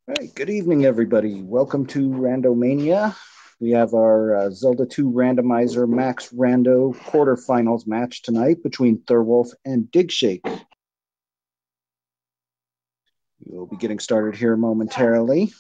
All right, good evening, everybody. Welcome to Randomania. We have our Zelda II Randomizer Max Rando quarterfinals match tonight between Thirwolf and Digshake. We'll be getting started here momentarily.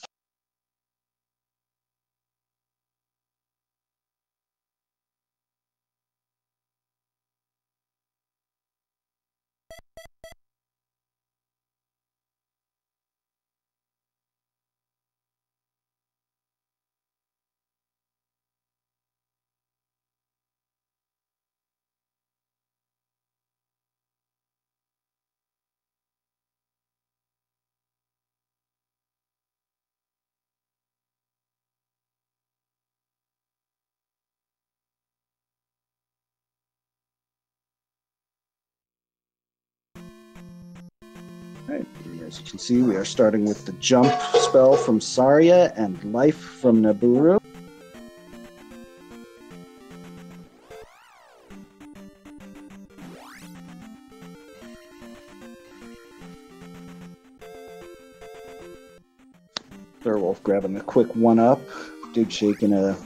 All right, as you can see, we are starting with the jump spell from Saria and life from Naburu. Thirwolf grabbing a quick one-up. Digshake in a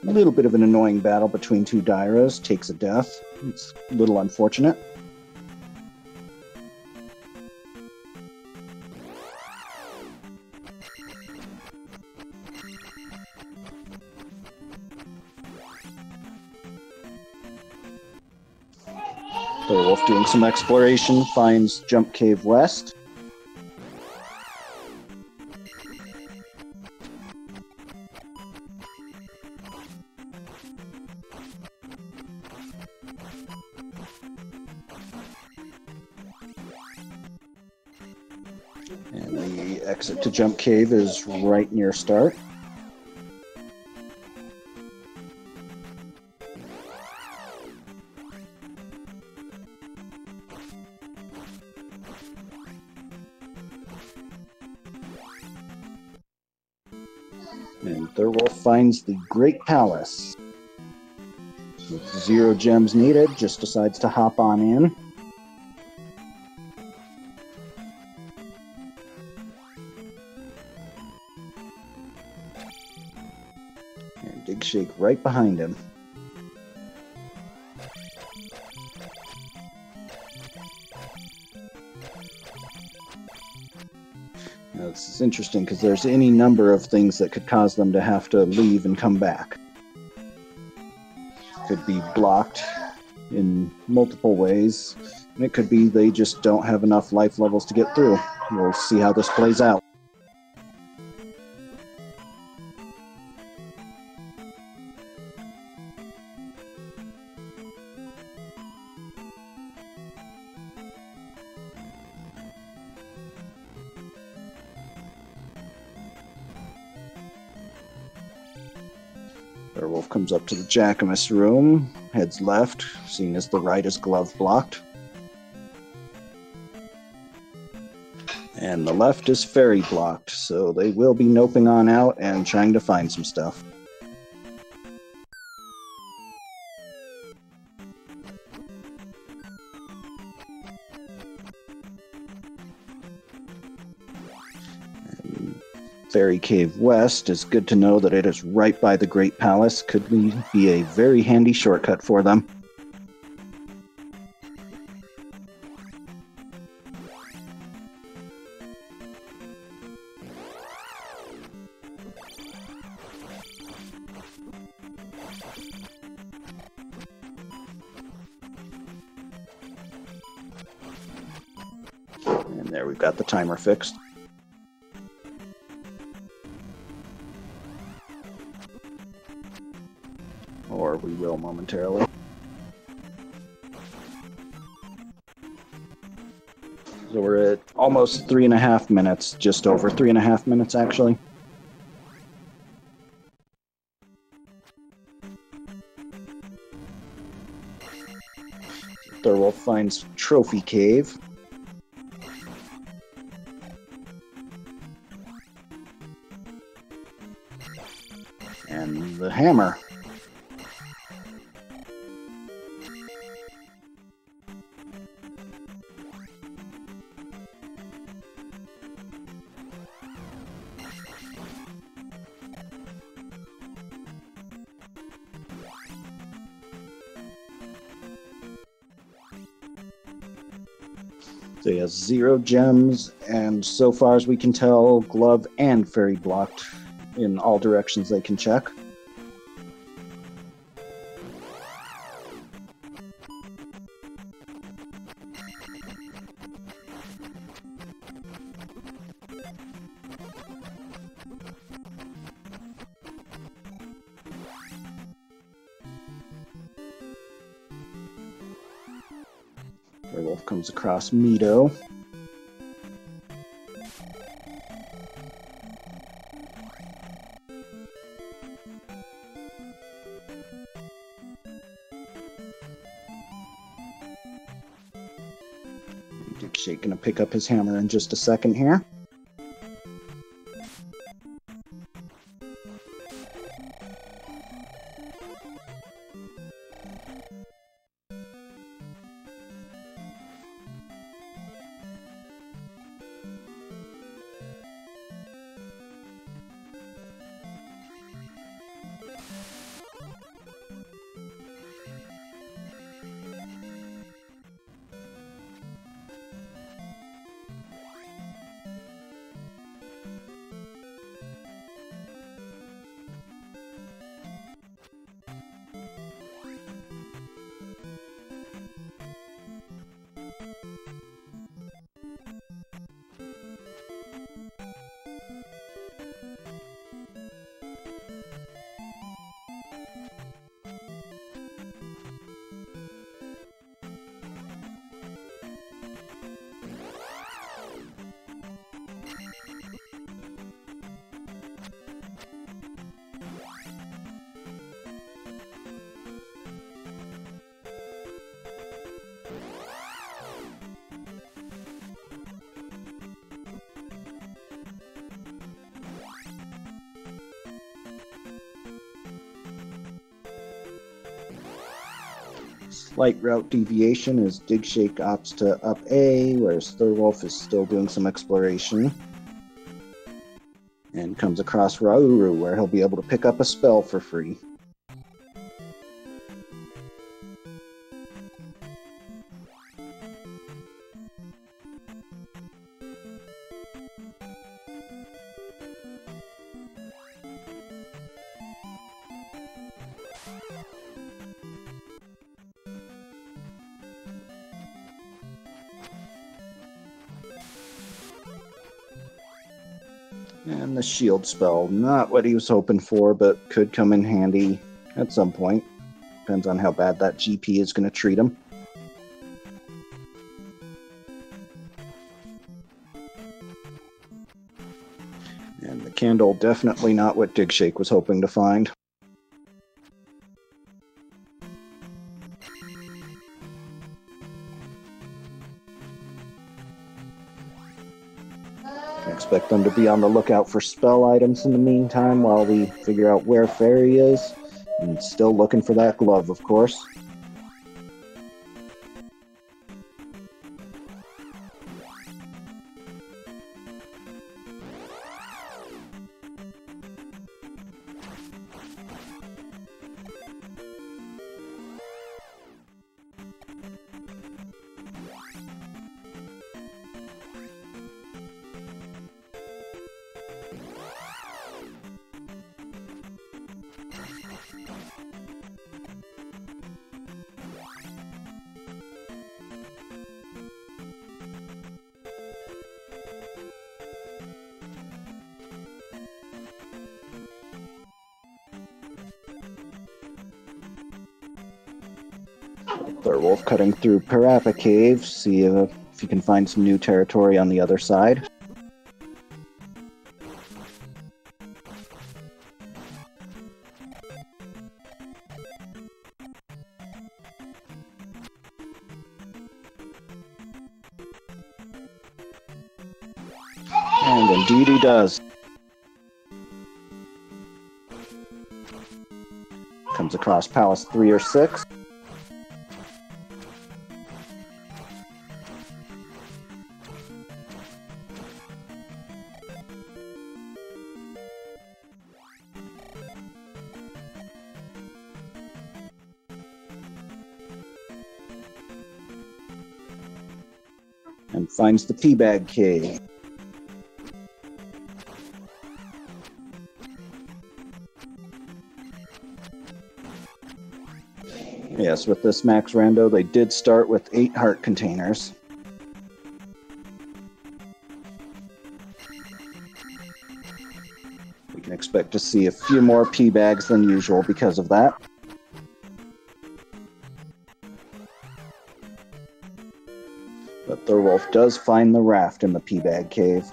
little bit of an annoying battle between two Dairas, takes a death. It's a little unfortunate. Thirwolf doing some exploration, finds Jump Cave West. And the exit to Jump Cave is right near start. And Thirwolf finds the Great Palace. With 0 gems needed, just decides to hop on in. And Digshake right behind him. Now, this is interesting because there's any number of things that could cause them to have to leave and come back. Could be blocked in multiple ways, and it could be they just don't have enough life levels to get through. We'll see how this plays out. Thirwolf comes up to the Jackamus room, heads left, seeing as the right is glove blocked. And the left is fairy blocked, so they will be noping on out and trying to find some stuff. Fairy Cave West is good to know that it is right by the Great Palace. Could be a very handy shortcut for them. And there we've got the timer fixed. Or we will momentarily. So we're at almost 3.5 minutes, just over 3.5 minutes actually. Thirwolf finds Trophy Cave. And the hammer. So he has 0 gems, and so far as we can tell, glove and fairy blocked in all directions they can check. Thirwolf comes across Mito. Digshake gonna pick up his hammer in just a second here. Slight route deviation as Digshake opts to up A, whereas Thirwolf is still doing some exploration. And comes across Rauru, where he'll be able to pick up a spell for free. And the shield spell, not what he was hoping for, but could come in handy at some point. Depends on how bad that GP is going to treat him. And the candle, definitely not what Digshake was hoping to find. Expect them to be on the lookout for spell items in the meantime while we figure out where Fairy is. And still looking for that glove, of course. Thirwolf cutting through Parappa Cave, see if you can find some new territory on the other side. And indeed he does. Comes across Palace 3 or 6. and finds the teabag cave. Yes, with this Max Rando, they did start with 8 heart containers. We can expect to see a few more P bags than usual because of that. But Thirwolf does find the raft in the P bag cave.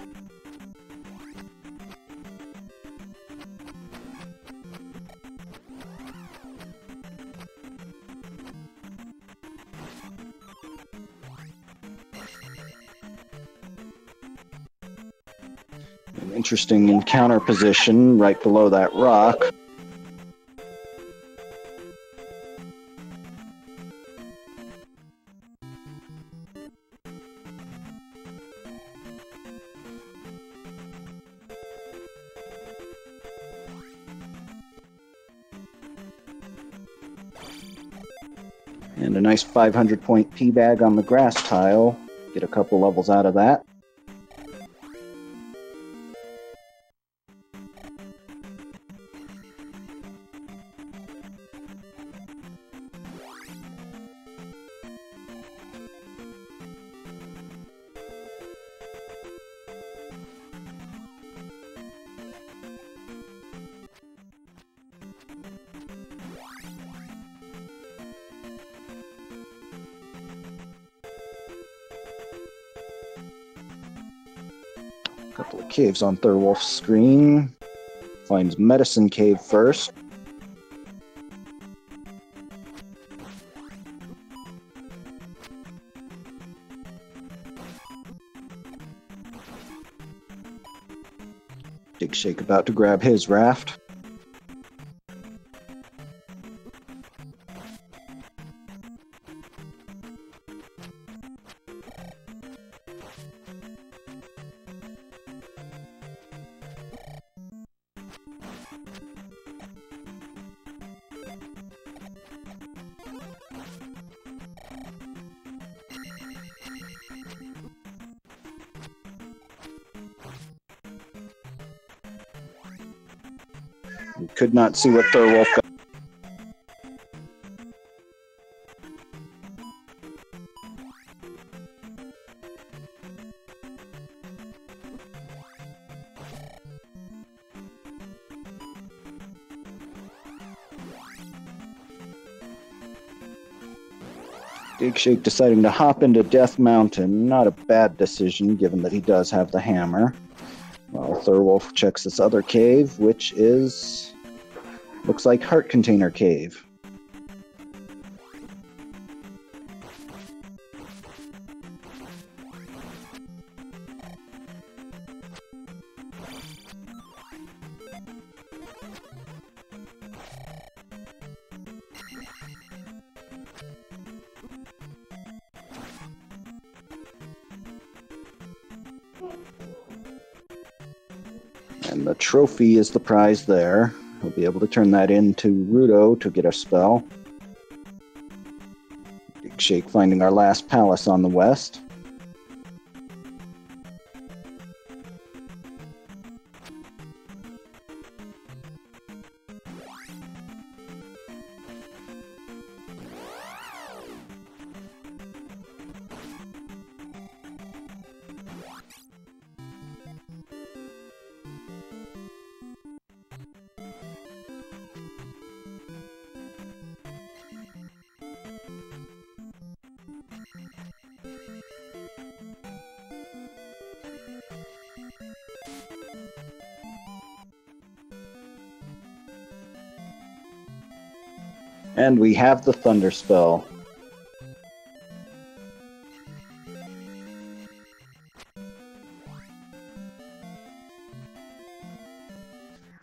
An interesting encounter position right below that rock. And a nice 500-point P bag on the grass tile. Get a couple levels out of that. Couple of caves on Thirwolf's screen. Finds Medicine Cave first. Digshake about to grab his raft. We could not see what Thirwolf got. Digshake deciding to hop into Death Mountain. Not a bad decision, given that he does have the hammer. While Thirwolf checks this other cave, which is... looks like Heart Container Cave. And the trophy is the prize there. We'll be able to turn that into Rando to get a spell. Digshake finding our last palace on the west. And we have the Thunder Spell.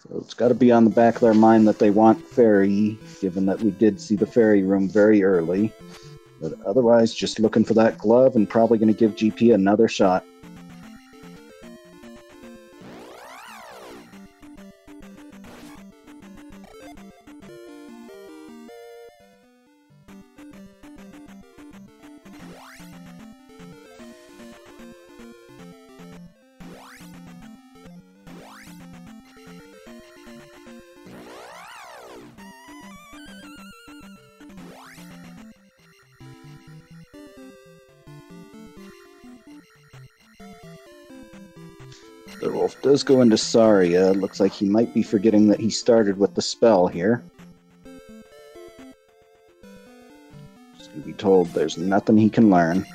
So it's got to be on the back of their mind that they want Fairy, given that we did see the Fairy room very early. But otherwise, just looking for that glove and probably going to give GP another shot. The wolf does go into Saria. Looks like he might be forgetting that he started with the spell here. Just gonna be told there's nothing he can learn.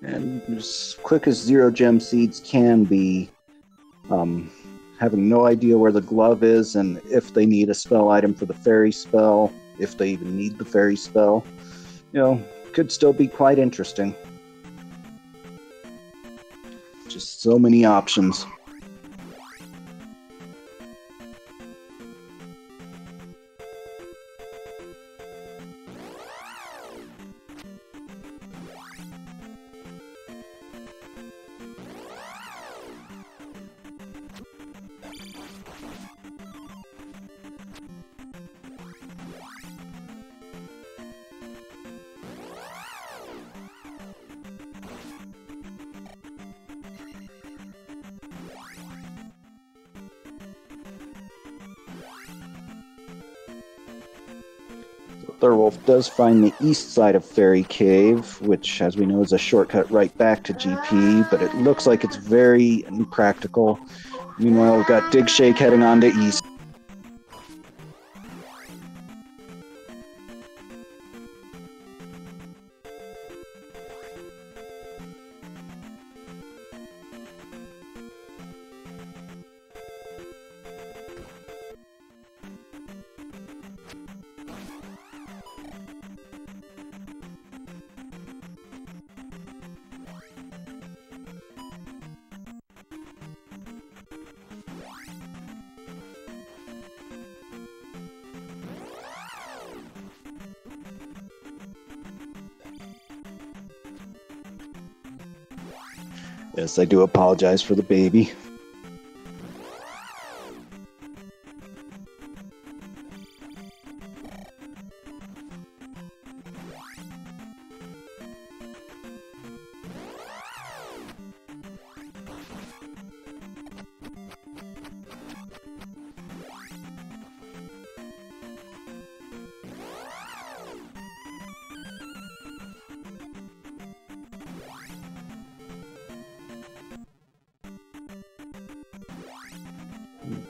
And as quick as Zero Gem Seeds can be, having no idea where the glove is and if they need a spell item for the fairy spell, if they even need the fairy spell, could still be quite interesting. Just so many options. Thirwolf does find the east side of Fairy Cave, which, as we know, is a shortcut right back to GP, but it looks like it's very impractical. Meanwhile, we've got Digshake heading on to east. Yes, I do apologize for the baby.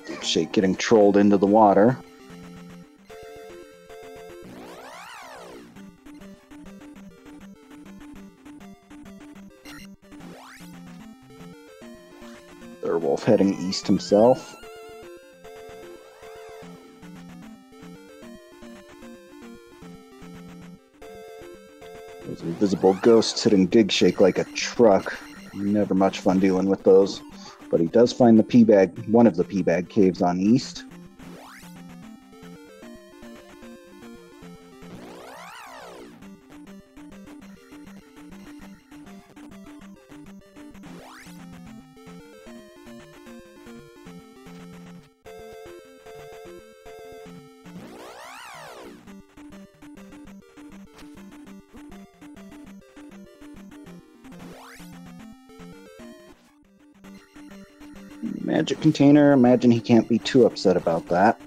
Digshake getting trolled into the water. Thirwolf heading east himself. Those invisible ghosts hitting Digshake like a truck. Never much fun dealing with those. But he does find the P-bag, one of the P-bag caves on east. Magic container, imagine he can't be too upset about that.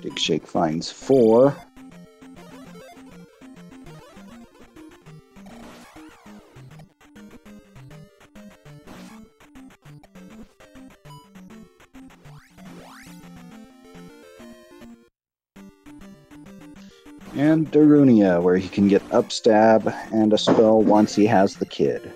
Digshake finds 4. And Darunia, where he can get upstab and a spell once he has the kid.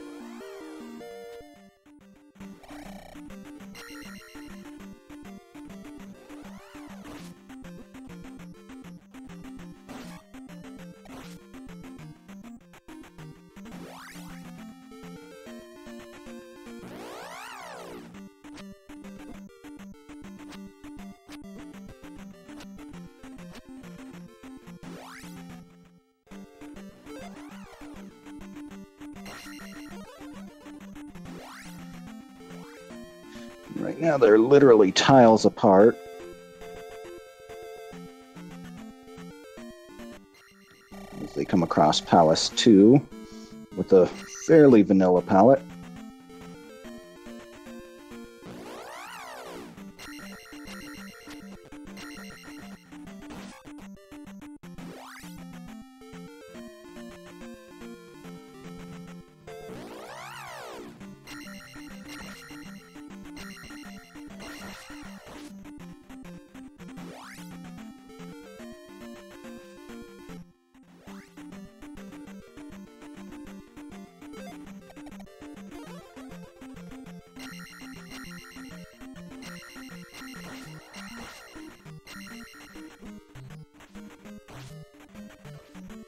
Right now they're literally tiles apart. As they come across Palace 2 with a fairly vanilla palette.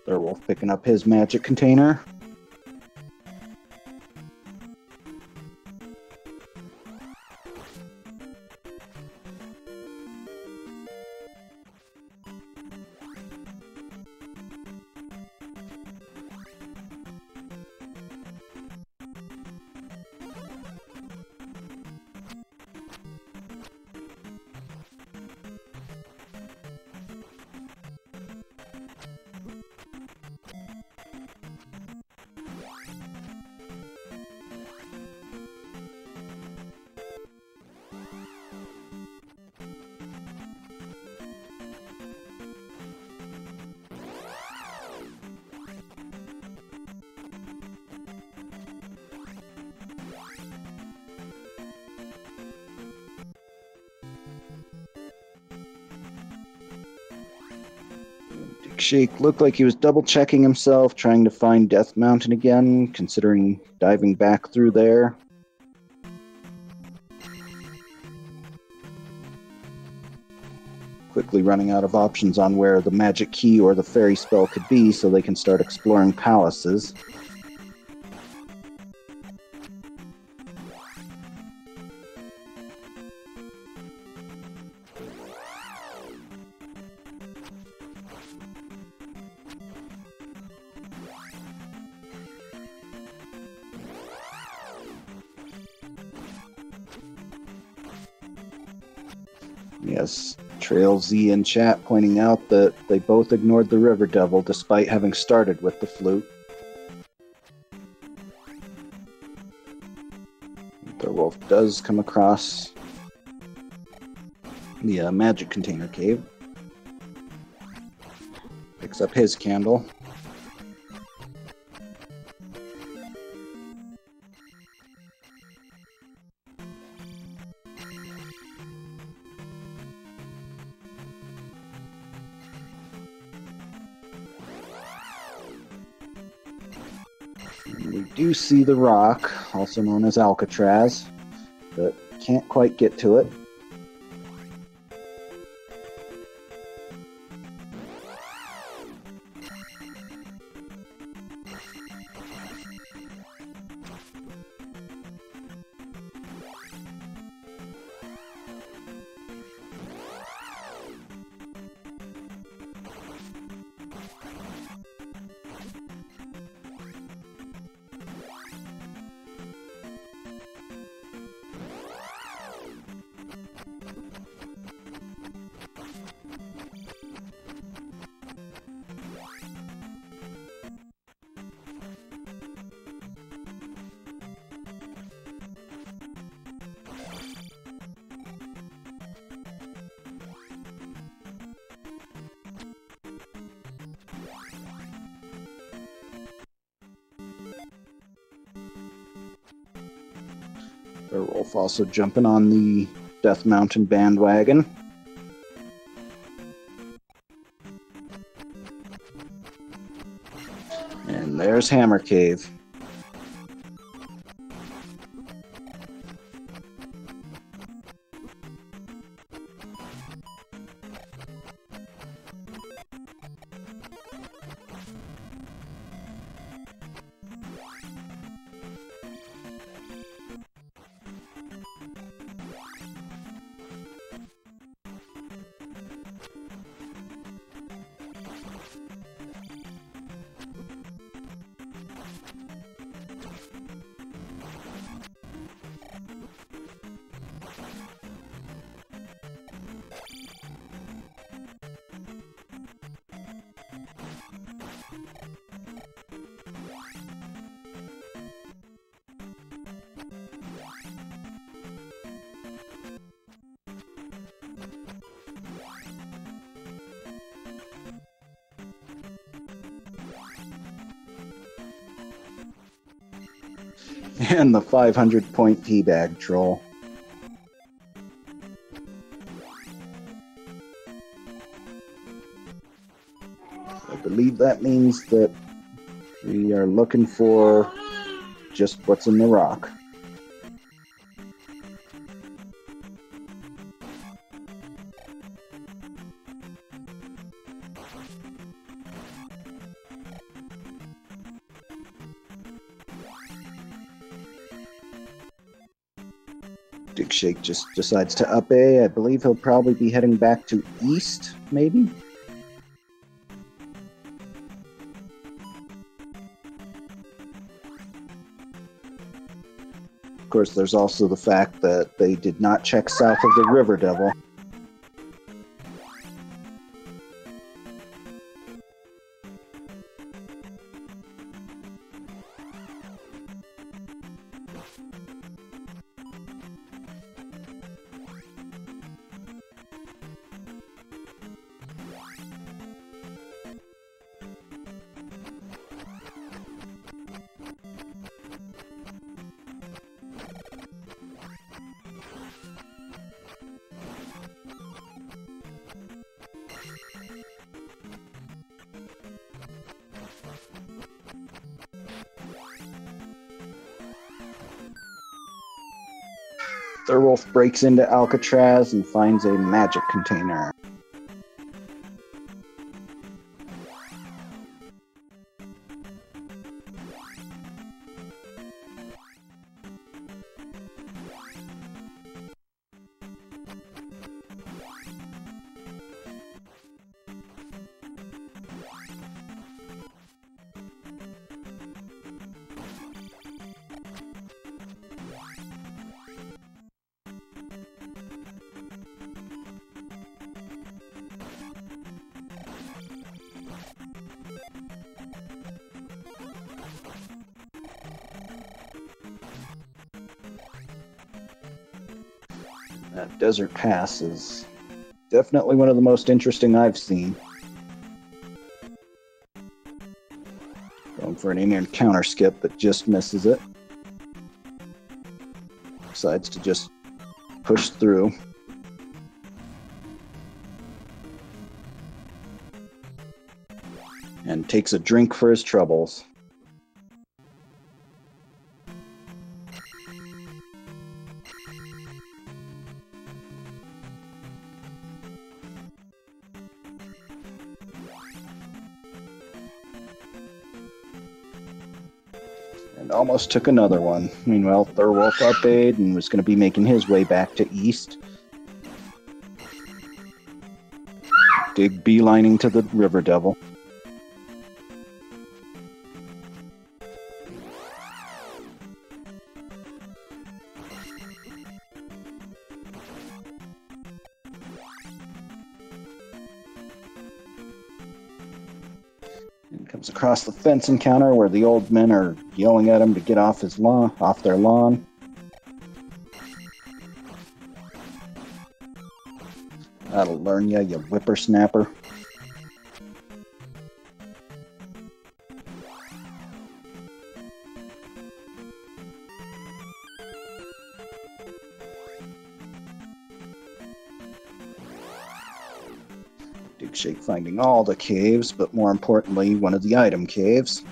Thirwolf picking up his magic container. Digshake looked like he was double-checking himself, trying to find Death Mountain again, considering diving back through there. Quickly running out of options on where the magic key or the fairy spell could be, so they can start exploring palaces. Yes, Trail Z in chat pointing out that they both ignored the River Devil despite having started with the flute. Thirwolf does come across the magic container cave. Picks up his candle. We do see the rock, also known as Alcatraz, but can't quite get to it. Thirwolf also jumping on the Death Mountain bandwagon. And there's Hammer Cave. And the 500-point teabag troll. I believe that means that we are looking for just what's in the rock. Digshake just decides to up A. I believe he'll probably be heading back to east, maybe? Of course, there's also the fact that they did not check south of the River Devil. Thirwolf breaks into Alcatraz and finds a magic container. That desert pass is definitely one of the most interesting I've seen. Going for an in-air counter skip, but just misses it. Decides to just push through. And takes a drink for his troubles. And almost took another one. Meanwhile, Thirwolf up-aid and was going to be making his way back to east. Dig beelining to the River Devil. And comes across the fence encounter where the old men are yelling at him to get off his lawn, off their lawn. That'll learn ya, you whippersnapper. Digshake finding all the caves, but more importantly, one of the item caves.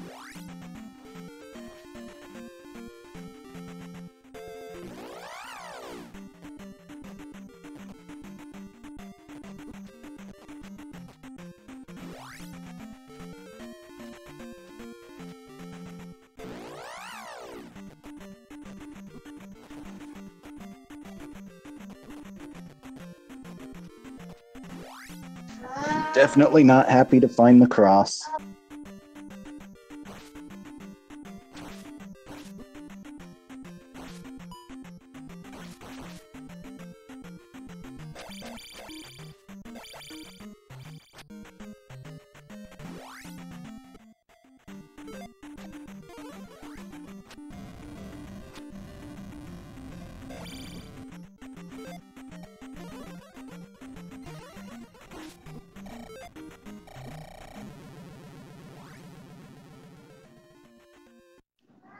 Definitely not happy to find the cross.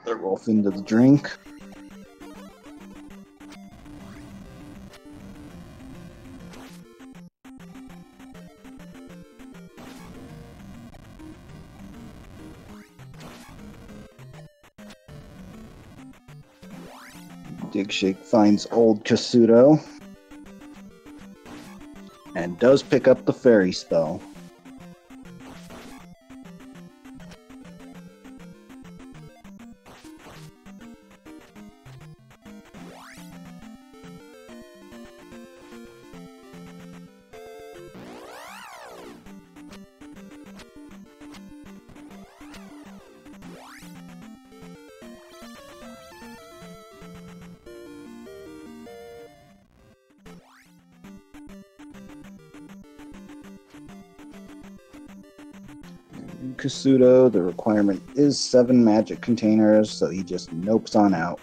Thirwolf into the drink. Digshake finds old Kasuto and does pick up the fairy spell. Kasuto, the requirement is 7 magic containers, so he just nopes on out.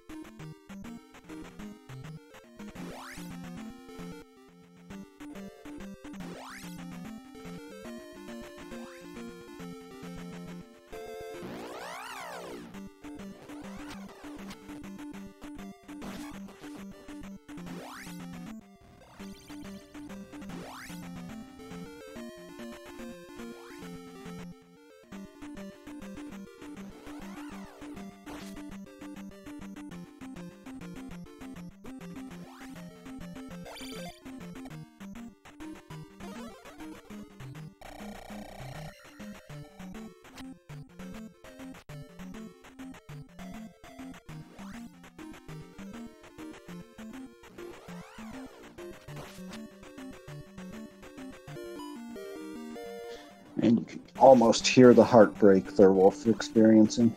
And you can almost hear the heartbreak Thirwolf experiencing.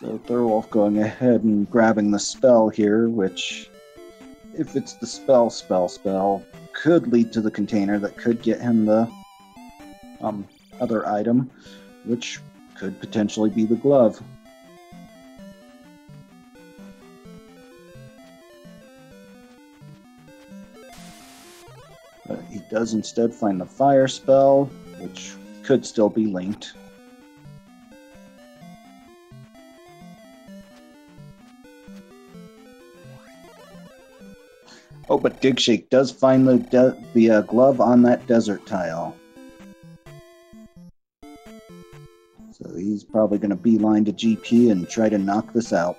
So Thirwolf going ahead and grabbing the spell here, which, if it's the spell, could lead to the container that could get him the other item, which could potentially be the glove. But he does instead find the fire spell, which could still be linked. Oh, but Digshake does find the glove on that desert tile. So he's Probably going to beeline to GP and try to knock this out.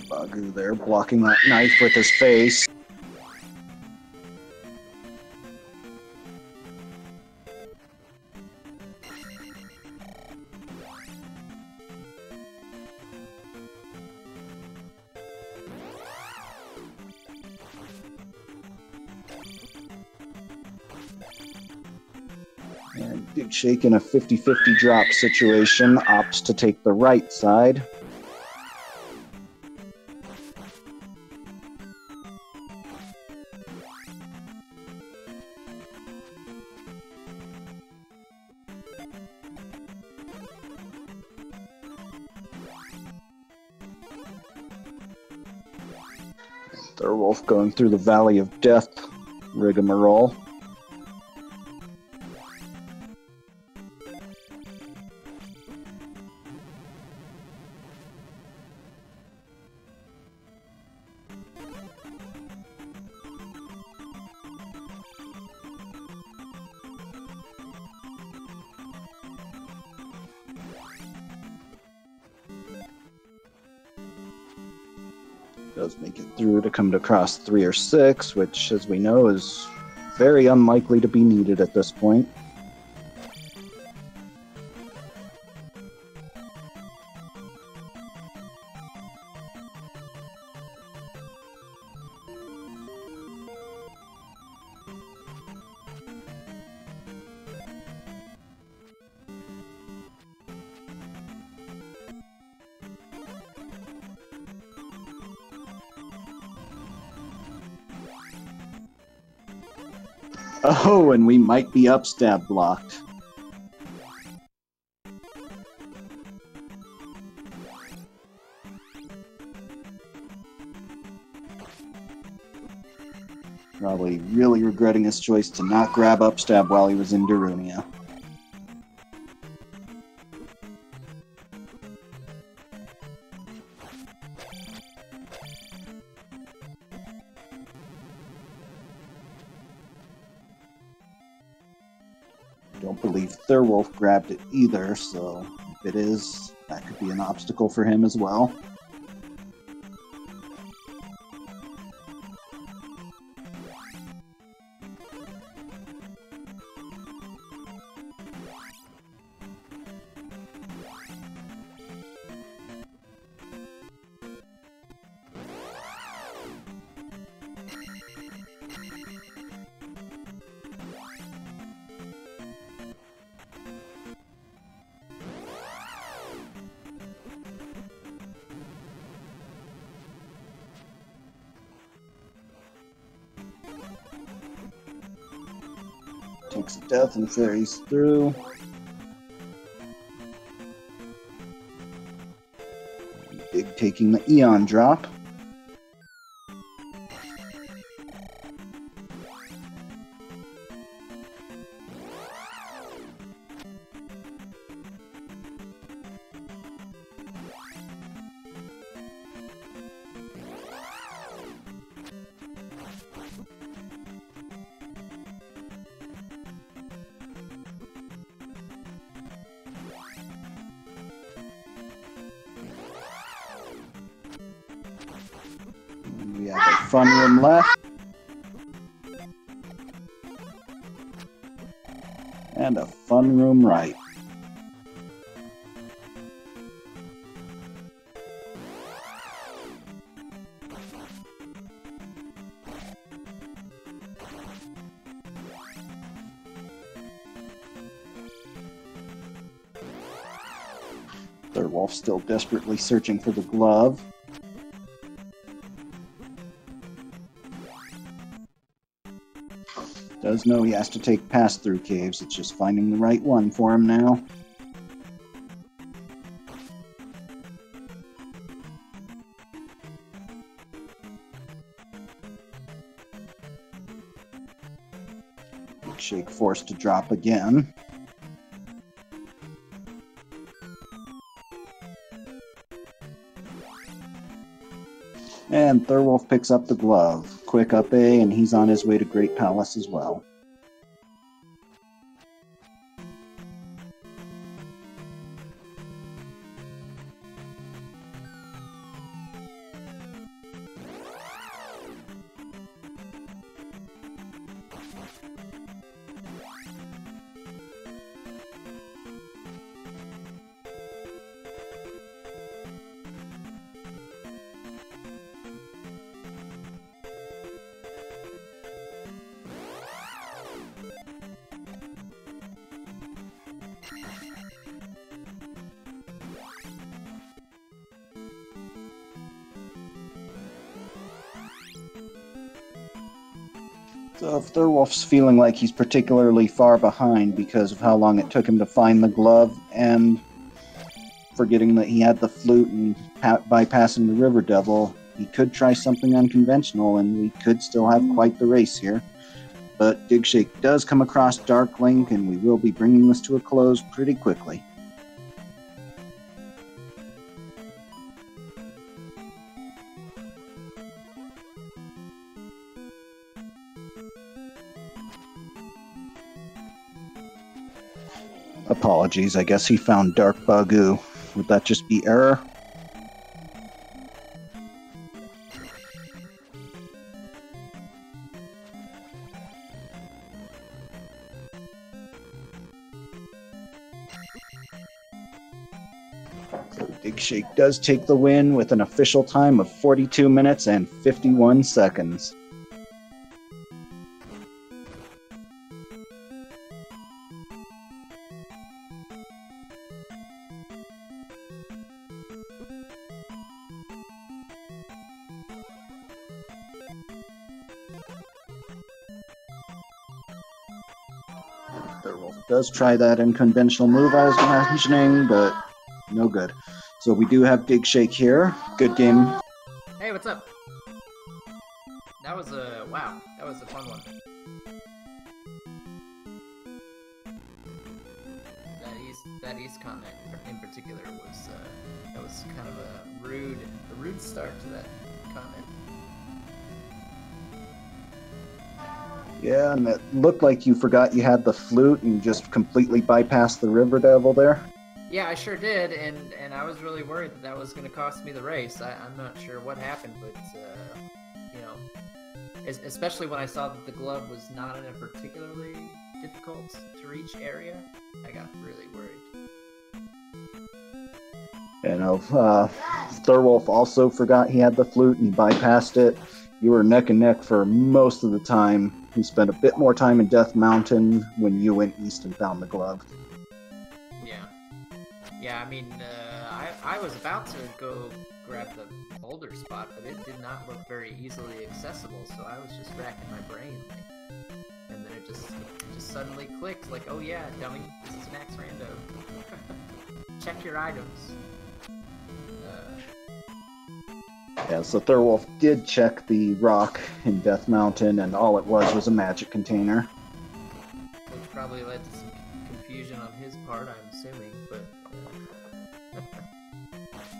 Bagu there blocking that knife with his face. And digshake in a 50-50 drop situation opts to take the right side. Thirwolf going through the Valley of Death rigmarole. Does make it through to come to cross 3 or 6, which, as we know, is very unlikely to be needed at this point. Oh, and we might be upstab blocked. Probably really regretting his choice to not grab upstab while he was in Darunia. Don't believe Thirwolf grabbed it either, so if it is, that could be an obstacle for him as well. Takes a death and ferries through. Big taking the Eon drop. fun room left. And a fun room right. Thirwolf still desperately searching for the glove. Does know he has to take pass-through caves. It's just finding the right one for him now. Digshake forced to drop again. And Thirwolf picks up the glove. Quick up A, and he's on his way to Great Palace as well. So if Thirwolf's feeling like he's particularly far behind because of how long it took him to find the glove and forgetting that he had the flute and bypassing the River Devil, he could try something unconventional and we could still have quite the race here. But Digshake does come across Dark Link and we will be bringing this to a close pretty quickly. Apologies, I guess he found Dark Bagu. Would that just be error? So Digshake does take the win with an official time of 42 minutes and 51 seconds. Thirwolf does try that unconventional move I was mentioning, but no good. So we do have Digshake here. Good game. Hey, what's up? That was a wow. That was a fun one. That East continent in particular was that was kind of a rude start to that continent. Yeah, and it looked like you forgot you had the flute and just completely bypassed the River Devil there. Yeah, I sure did, and I was really worried that was going to cost me the race. I'm not sure what happened, but you know, especially when I saw that the glove was not in a particularly difficult to reach area, I got really worried. You know, Thirwolf also forgot he had the flute and he bypassed it. You were neck and neck for most of the time. He spent a bit more time in Death Mountain when you went east and found the glove. Yeah, I mean, I was about to go grab the boulder spot, but it did not look very easily accessible, so I was just racking my brain, and then it just suddenly clicked, like, oh yeah, dummy, this is Max Rando. Check your items. Yeah, so Thirwolf did check the rock in Death Mountain, and all it was a magic container. Which probably led to some confusion on his part, I'm assuming, but...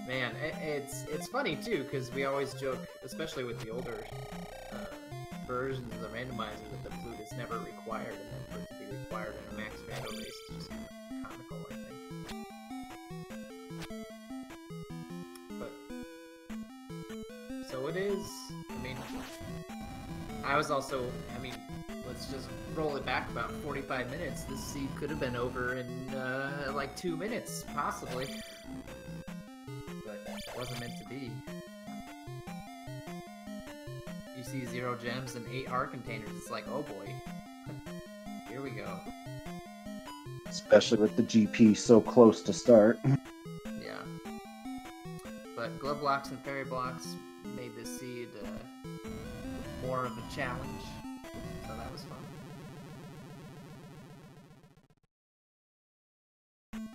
Man, it's funny, too, because we always joke, especially with the older versions of the randomizer, that the flute is never required, and then for it to be required in a Max Rando race is just kind of comical, I think. So it is, I mean, I was also, I mean, let's just roll it back about 45 minutes. This seed could have been over in like 2 minutes, possibly. But it wasn't meant to be. You see 0 gems and 8 heart containers, it's like, oh boy. Here we go. Especially with the GP so close to start. Yeah. But glove blocks and fairy blocks made this seed more of a challenge. So that was fun.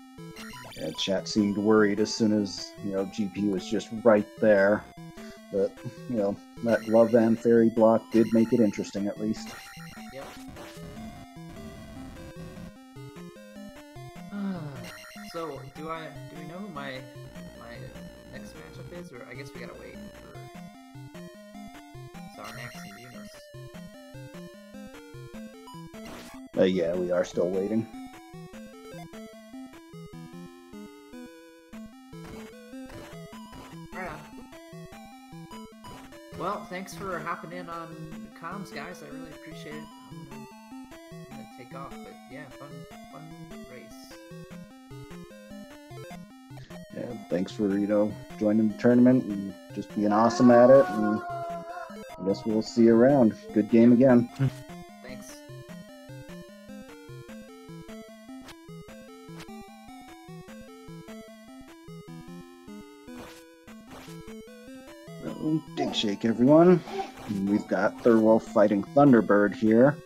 Yeah, chat seemed worried as soon as, GP was just right there. But, that glove and fairy block did make it interesting at least. Yep. So, do we know who my next matchup is? Or I guess we gotta wait for Sarnax and Unos. Yeah, we are still waiting. Right on. Well, thanks for hopping in on comms, guys. I really appreciate it. I'm gonna take off, but yeah, fun race. Yeah, thanks for, joining the tournament and just being awesome at it. And I guess we'll see you around. Good game again. Thanks. So, digshake, everyone. And we've got Thirwolf fighting Thunderbird here.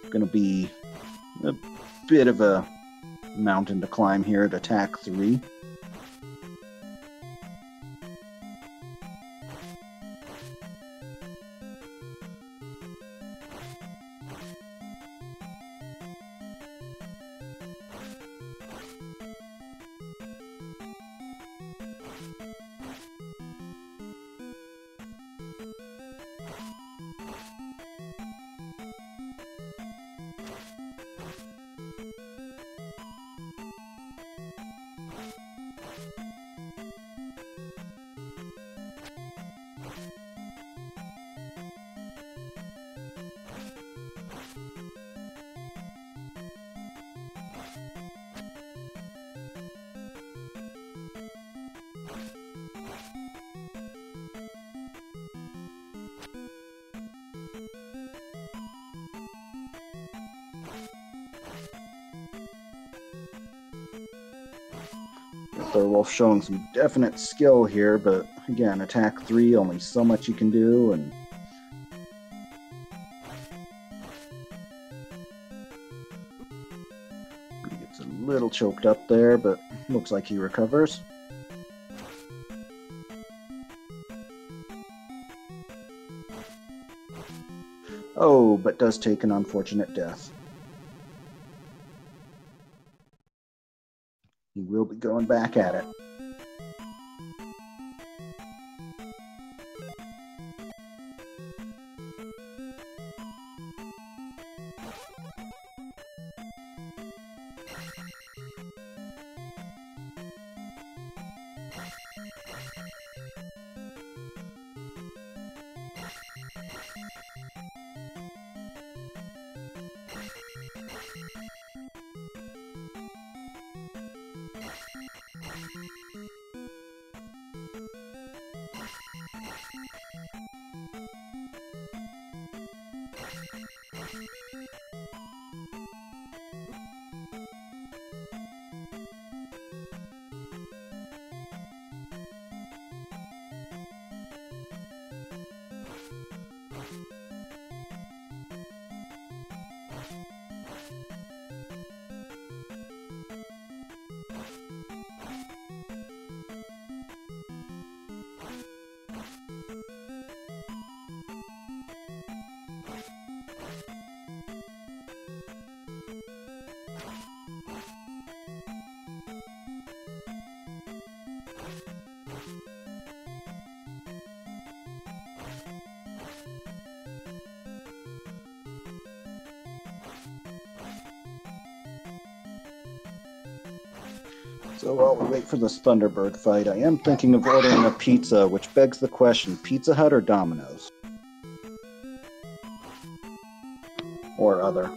Going to be a bit of a mountain to climb here at attack 3. Thirwolf showing some definite skill here, but again, attack 3, only so much you can do, and he gets a little choked up there, but looks like he recovers. Oh, but does take an unfortunate death. He will be going back at it. So while we wait for this Thunderbird fight, I am thinking of ordering a pizza, which begs the question, Pizza Hut or Domino's? or other.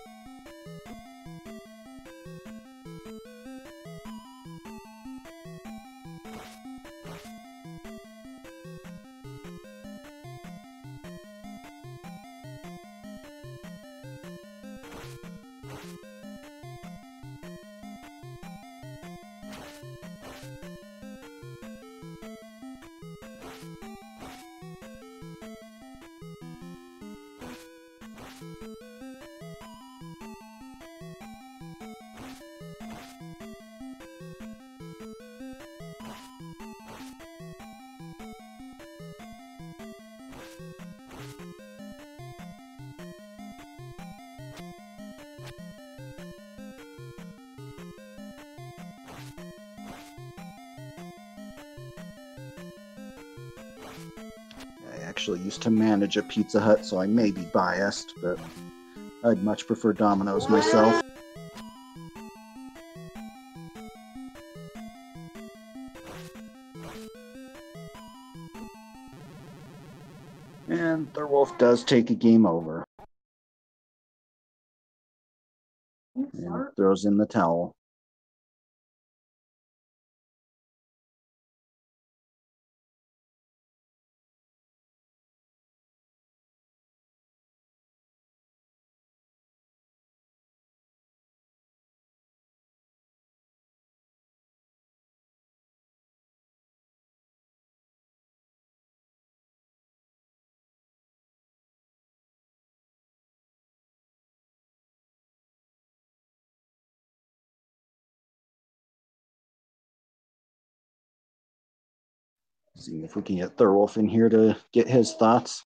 I actually used to manage a Pizza Hut, so I may be biased, but I'd much prefer Domino's myself. And thirwolf does take a game over. And throws in the towel. See if we can get thirwolf in here to get his thoughts.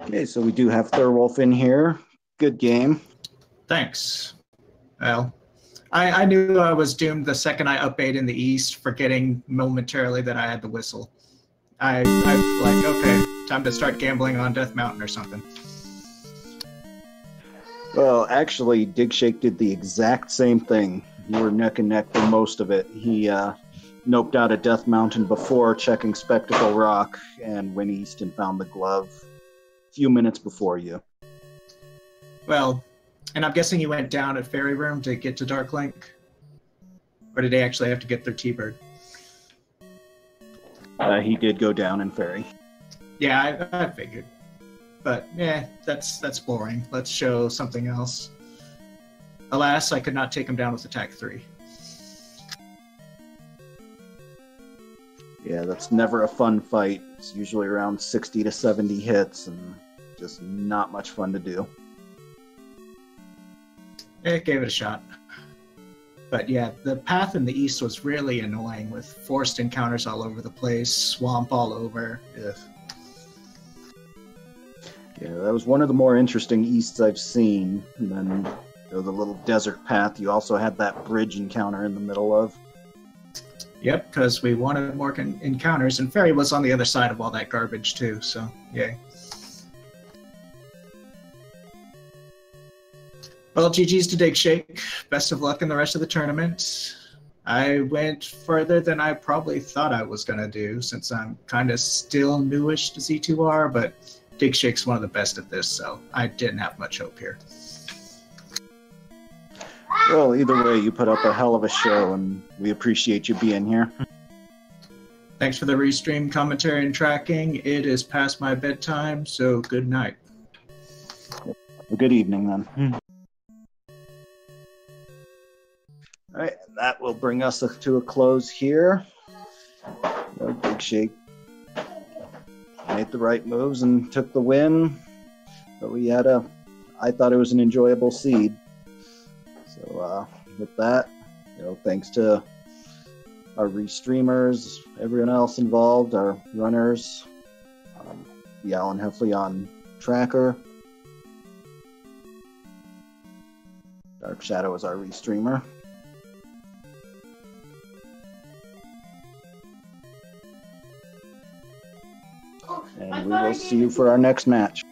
Okay, so we do have thirwolf in here. Good game. Thanks. Well, I knew I was doomed the second I up-8 in the East, forgetting momentarily that I had the whistle. I like, okay, time to start gambling on Death Mountain or something. Well, actually, Digshake did the exact same thing. You were neck and neck for most of it. He noped out a Death Mountain before checking Spectacle Rock and went east and found the glove a few minutes before you. Well, and I'm guessing he went down at Fairy Room to get to Dark Link? Or did they actually have to get their T-Bird? He did go down in Fairy. Yeah, I figured. But, yeah, that's boring. Let's show something else. Alas, I could not take him down with Attack 3. Yeah, that's never a fun fight. It's usually around 60 to 70 hits and just not much fun to do. It gave it a shot. But yeah, the path in the East was really annoying with forced encounters all over the place, swamp all over. Ugh. Yeah, that was one of the more interesting Easts I've seen. And then the little desert path you also had that bridge encounter in the middle of. Yep, because we wanted more encounters, and Fairy was on the other side of all that garbage too, so yay. Well, GG's to Digshake. Best of luck in the rest of the tournament. I went further than I probably thought I was going to do, since I'm kind of still newish to Z2R, but Digshake's one of the best at this, so I didn't have much hope here. Well, either way, you put up a hell of a show, and we appreciate you being here. Thanks for the restream commentary and tracking. It is past my bedtime, so good night. Well, good evening, then. All right, that will bring us to a close here. Digshake made the right moves and took the win, but I thought it was an enjoyable seed. So with that, thanks to our restreamers, everyone else involved, our runners, Alan Heffley on Tracker. Dark Shadow is our restreamer. We will see you for our next match.